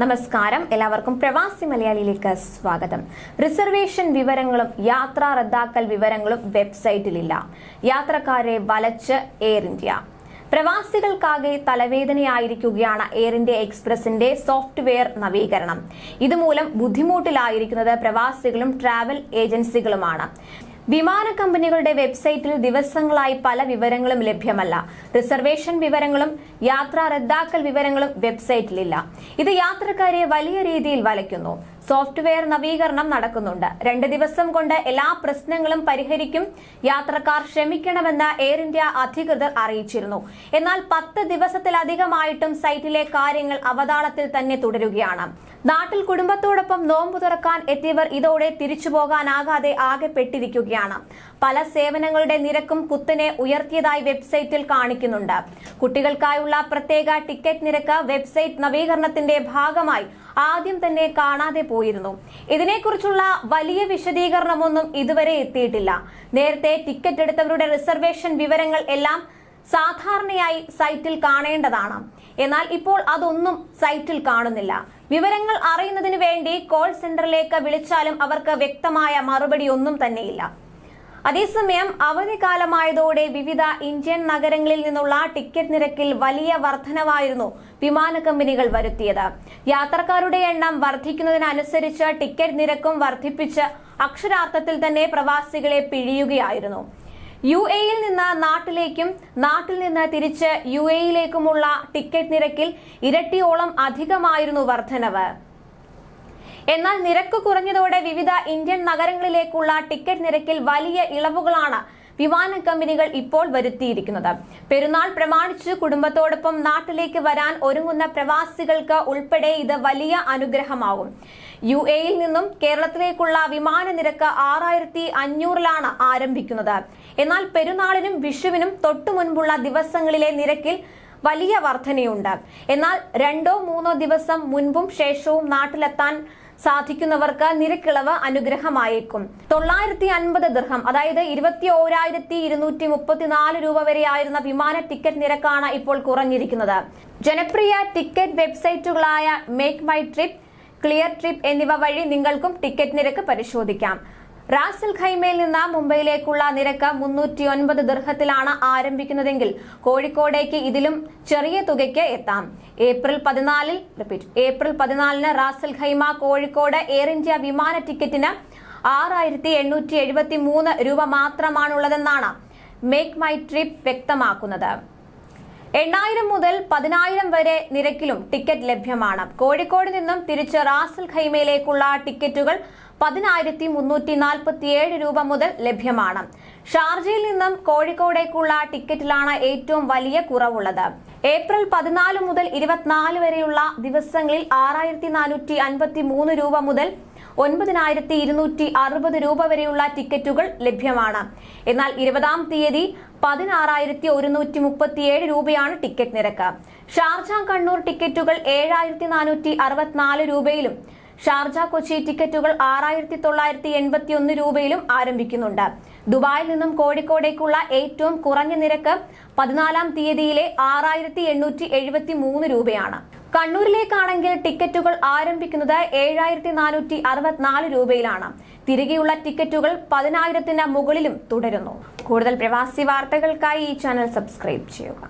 നമസ്കാരം, എല്ലാവർക്കും പ്രവാസി മലയാളിയിലേക്ക് സ്വാഗതം. റിസർവേഷൻ വിവരങ്ങളും യാത്രാ റദ്ദാക്കൽ വിവരങ്ങളും വെബ്സൈറ്റിലില്ല. യാത്രക്കാരെ വലച്ച് എയർ ഇന്ത്യ. പ്രവാസികൾക്കാകെ തലവേദനയായിരിക്കുകയാണ് എയർ ഇന്ത്യ എക്സ്പ്രസിന്റെ സോഫ്റ്റ്വെയർ നവീകരണം. ഇതുമൂലം ബുദ്ധിമുട്ടിലായിരിക്കുന്നത് പ്രവാസികളും ട്രാവൽ ഏജൻസികളുമാണ്. വിമാന കമ്പനികളുടെ വെബ്സൈറ്റിൽ ദിവസങ്ങളായി പല വിവരങ്ങളും ലഭ്യമല്ല. റിസർവേഷൻ വിവരങ്ങളും യാത്രാ റദ്ദാക്കൽ വിവരങ്ങളും വെബ്സൈറ്റിലില്ല. ഇത് യാത്രക്കാരെ വലിയ രീതിയിൽ വലയ്ക്കുന്നു. സോഫ്റ്റ്വെയർ നവീകരണം നടക്കുന്നുണ്ട്. 2 ദിവസം കൊണ്ട് എല്ലാ പ്രശ്നങ്ങളും പരിഹരിക്കും. യാത്രക്കാർ ക്ഷമിക്കണമെന്ന് എയർ ഇന്ത്യ അധികൃതർ അറിയിച്ചിരുന്നു. എന്നാൽ 10 ദിവസത്തിലധികമായിട്ടും സൈറ്റിലെ കാര്യങ്ങൾ അവതാളത്തിൽ തന്നെ തുടരുകയാണ്. നാട്ടിൽ കുടുംബത്തോടൊപ്പം നോമ്പ് തുറക്കാൻ എത്തിയവർ ഇതോടെ തിരിച്ചു പോകാനാകാതെ ആകെ പെട്ടിരിക്കുകയാണ്. പല സേവനങ്ങളുടെ നിരക്കും കുത്തനെ ഉയർത്തിയതായി വെബ്സൈറ്റിൽ കാണിക്കുന്നുണ്ട്. കുട്ടികൾക്കായുള്ള പ്രത്യേക ടിക്കറ്റ് നിരക്ക് വെബ്സൈറ്റ് നവീകരണത്തിന്റെ ഭാഗമായി ആദ്യം തന്നെ കാണാതെ പോയിരുന്നു. ഇതിനെക്കുറിച്ചുള്ള വലിയ വിശദീകരണമൊന്നും ഇതുവരെ എത്തിയിട്ടില്ല. നേരത്തെ ടിക്കറ്റ് എടുത്തവരുടെ റിസർവേഷൻ വിവരങ്ങൾ എല്ലാം സാധാരണയായി സൈറ്റിൽ കാണേണ്ടതാണ്. എന്നാൽ ഇപ്പോൾ അതൊന്നും സൈറ്റിൽ കാണുന്നില്ല. വിവരങ്ങൾ അറിയുന്നതിന് വേണ്ടി കോൾ സെന്ററിലേക്ക് വിളിച്ചാലും അവർക്ക് വ്യക്തമായ മറുപടി ഒന്നും തന്നെയില്ല. അതേസമയം അവധിക്കാലമായതോടെ വിവിധ ഇന്ത്യൻ നഗരങ്ങളിൽ നിന്നുള്ള ടിക്കറ്റ് നിരക്കിൽ വലിയ വർധനവായിരുന്നു വിമാന കമ്പനികൾ വരുത്തിയത്. യാത്രക്കാരുടെ എണ്ണം വർദ്ധിക്കുന്നതിനനുസരിച്ച് ടിക്കറ്റ് നിരക്കും വർദ്ധിപ്പിച്ച് അക്ഷരാർത്ഥത്തിൽ തന്നെ പ്രവാസികളെ പിഴിയുകയായിരുന്നു. UAE-യിൽ നിന്ന് നാട്ടിലേക്കും നാട്ടിൽ നിന്ന് തിരിച്ച് UAE-യിലേക്കുമുള്ള ടിക്കറ്റ് നിരക്കിൽ ഇരട്ടിയോളം അധികമായിരുന്നു വർധനവ്. എന്നാൽ നിരക്ക് കുറഞ്ഞതോടെ വിവിധ ഇന്ത്യൻ നഗരങ്ങളിലേക്കുള്ള ടിക്കറ്റ് നിരക്കിൽ വലിയ ഇളവുകളാണ് വിമാന കമ്പനികൾ ഇപ്പോൾ വരുത്തിയിരിക്കുന്നത്. പെരുന്നാൾ പ്രമാണിച്ച് കുടുംബത്തോടൊപ്പം നാട്ടിലേക്ക് വരാൻ ഒരുങ്ങുന്ന പ്രവാസികൾക്ക് ഉൾപ്പെടെ ഇത് വലിയ അനുഗ്രഹമാകും. UAE-യിൽ നിന്നും കേരളത്തിലേക്കുള്ള വിമാന നിരക്ക് 6500-ലാണ് ആരംഭിക്കുന്നത്. എന്നാൽ പെരുന്നാളിനും വിഷുവിനും തൊട്ടു മുൻപുള്ള ദിവസങ്ങളിലെ നിരക്കിൽ വലിയ വർധനയുണ്ട്. എന്നാൽ 2-3 ദിവസം മുൻപും ശേഷവും നാട്ടിലെത്താൻ സാധിക്കുന്നവർക്ക് നിരക്കിളവ് അനുഗ്രഹമായേക്കും. 950 ദിർഹം, അതായത് 21,234 രൂപ വരെയായിരുന്ന വിമാന ടിക്കറ്റ് നിരക്കാണ് ഇപ്പോൾ കുറഞ്ഞിരിക്കുന്നത്. ജനപ്രിയ ടിക്കറ്റ് വെബ്സൈറ്റുകളായ MakeMyTrip, Cleartrip എന്നിവ വഴി നിങ്ങൾക്കും ടിക്കറ്റ് നിരക്ക് പരിശോധിക്കാം. റാസൽ ഖൈമയിൽ നിന്ന് മുംബൈയിലേക്കുള്ള നിരക്ക് 309 ദിർഹത്തിലാണ് ആരംഭിക്കുന്നതെങ്കിൽ കോഴിക്കോടേക്ക് ഇതിലും ചെറിയ തുകയ്ക്ക് എത്താം. ഏപ്രിൽ 14-ന് Ras Al Khaimah Kozhikode Air India വിമാന ടിക്കറ്റിന് 6,873 രൂപ മാത്രമാണുള്ളതെന്നാണ് മേക്ക് മൈ ട്രിപ്പ് വ്യക്തമാക്കുന്നത്. 8,000 മുതൽ 10,000 വരെ നിരക്കിലും ടിക്കറ്റ് ലഭ്യമാണ്. കോഴിക്കോട് നിന്നും തിരിച്ച് റാസൽ ഖൈമയിലേക്കുള്ള ടിക്കറ്റുകൾ 10,347 രൂപ മുതൽ ലഭ്യമാണ്. ഷാർജയിൽ നിന്നും കോഴിക്കോടേക്കുള്ള ടിക്കറ്റിലാണ് ഏറ്റവും വലിയ കുറവുള്ളത്. ഏപ്രിൽ 14 മുതൽ 24 വരെയുള്ള ദിവസങ്ങളിൽ 6,453 രൂപ മുതൽ 9,260 രൂപ വരെയുള്ള ടിക്കറ്റുകൾ ലഭ്യമാണ്. എന്നാൽ 20-ാം തീയതി 16,137 രൂപയാണ് ടിക്കറ്റ് നിരക്ക്. ഷാർജ കണ്ണൂർ ടിക്കറ്റുകൾ 7,464 രൂപയിലും ഷാർജ കൊച്ചി ടിക്കറ്റുകൾ 6,981 രൂപയിലും ആരംഭിക്കുന്നുണ്ട്. ദുബായിൽ നിന്നും കോഴിക്കോടേക്കുള്ള ഏറ്റവും കുറഞ്ഞ നിരക്ക് 14-ാം തീയതിയിലെ 6,873 രൂപയാണ്. കണ്ണൂരിലേക്കാണെങ്കിൽ ടിക്കറ്റുകൾ ആരംഭിക്കുന്നത് 7,464 രൂപയിലാണ്. തിരികെയുള്ള ടിക്കറ്റുകൾ 10,000-ന് മുകളിലും തുടരുന്നു. കൂടുതൽ പ്രവാസി വാർത്തകൾക്കായി ഈ ചാനൽ സബ്സ്ക്രൈബ് ചെയ്യുക.